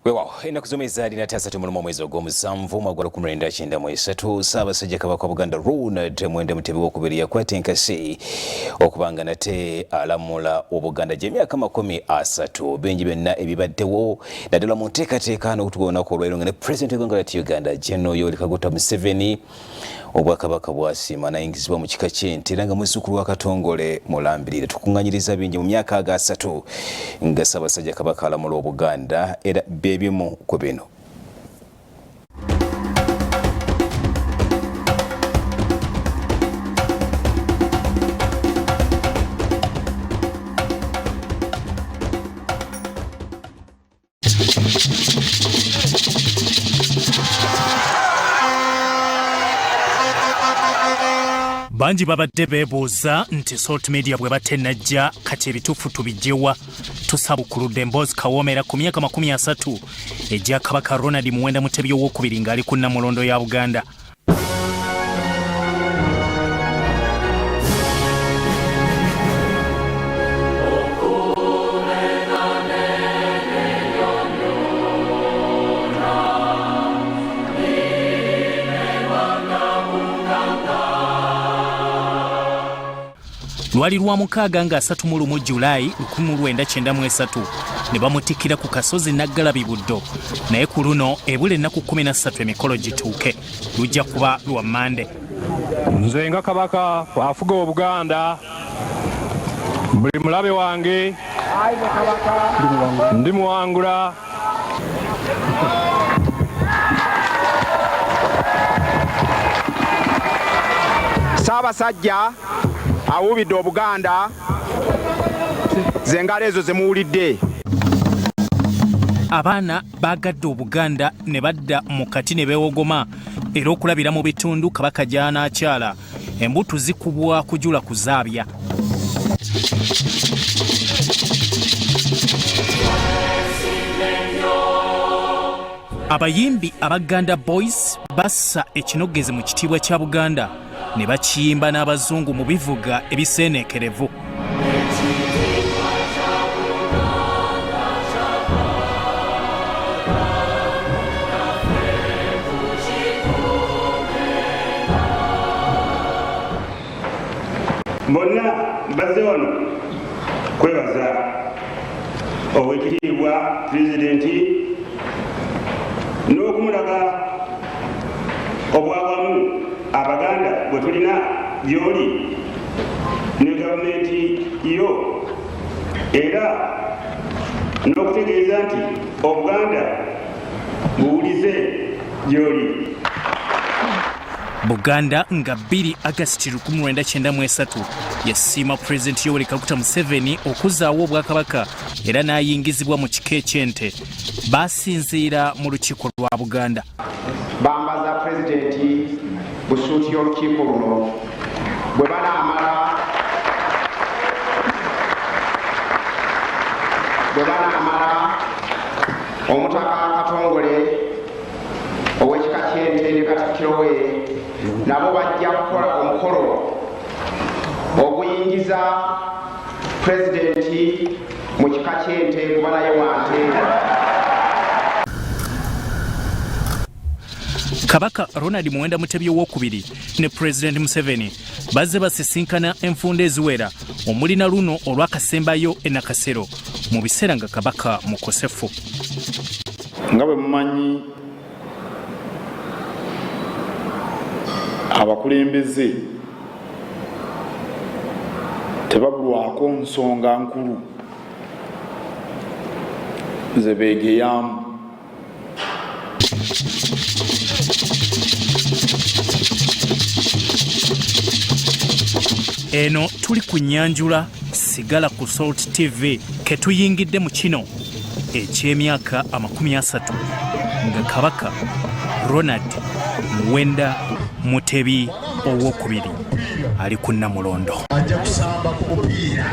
Wewa, enakuzomeza dina tasatu mu mwezi ogw'omusanvu mwagwala ku 19 Ssaabasajja Kabaka wa Buganda Ronald Muwende Mutebi w'okubiri yakwata enkasi okubanga nate alamula Obuganda gy'emyaka 30 bengi benna ebibaddewo naddala mu nteekateeka n'okutugona ku olwaleero nga ne Pulezidenti w'eggwanga lya Uganda General Yoweri Kaguta Museveni Obwakabaka bwasiima n'ayingizibwa mu kika ky'ente era nga muzzukulu wa Katongole mulambirire tukuŋŋanyiriza bingi mu myaka aga 3 nga Ssaabasajja Kabaka alamula Obuganda era bebimu ku bino. Banji babadde beebuuza nti Salt Media bwe batennajja kati ebituufu tubijjewa tusabukuludde emboozi kawoomera ku myaka 30 ejja Kabaka Ronald Muwende Mutebi ow'okubiri ng'ali ku Nnamulondo ya Buganda. Lwali lwa mukaaga nga 31 Julayi 1993 ne bamutikira ku kasozi Naggalabi Buddo naye ku luno ebula ennaku 13 emikolo gituuke lujja kuba lwa Mande. Nze nga Kabaka afuga Obuganda buli mulabe wange ndi muwangula. Ssaabasajja awubidde Obuganda zengalo ezo zemuwulidde. Abaana bagadde Obuganda ne badda mu kati ne beewogoma era okulabira mu bitundu Kabaka gy'anaakyala embuto zikubwa kujula kuzaabya. Abayimbi Abaganda Boys bassa ekinogeze mu kitiibwa kya Buganda ne bakiyimba n'abazungu mu bivuga ebiseeneekerevu. Bonna bazze wano kwebaza Oweekitiibwa Pulezidenti n'okumulaga obwawamu Abaganda bwe tulina gy'oli ne gavumenti yo era n'okutegeeza nti Obuganda buwulize gy'oli. Buganda nga 2 August 1993 yasiima Pulezidenti Yoweri Kaguta Museveni okuzzaawo Obwakabaka era n'ayingizibwa mu kika eky'ente. Basinziira mu lukiiko lwa Buganda. Bambaza Pulezidenti busuuti y'olukiiko luno bwe banaamala Omutaka Katongole ow'ekika ky'ente ne Katikkiro we nabo bajja kukola omukolo oguyingiza Pulezidenti mu kika ky'ente kuba naye wante. Kabaka Ronald Muwende Mutebi ow'okubiri ne Pulezidenti Museveni bazze basisinkana enfunda eziwera omulina luno olwakasembayo e Nakasero mu biseera nga Kabaka mukosefu. Nga bwe mumanyi abakulembeze tebabulwako nsonga nkulu ze beegeyamu. Eno tuli ku Nyanjula, sigala ku Salt TV ketuyingidde mu kino eky'emyaka 30 nga Kabaka Ronald Muwende Mutebi ow'okubiri ali ku Nnamulondo. Ajja kusamba ku mupiira.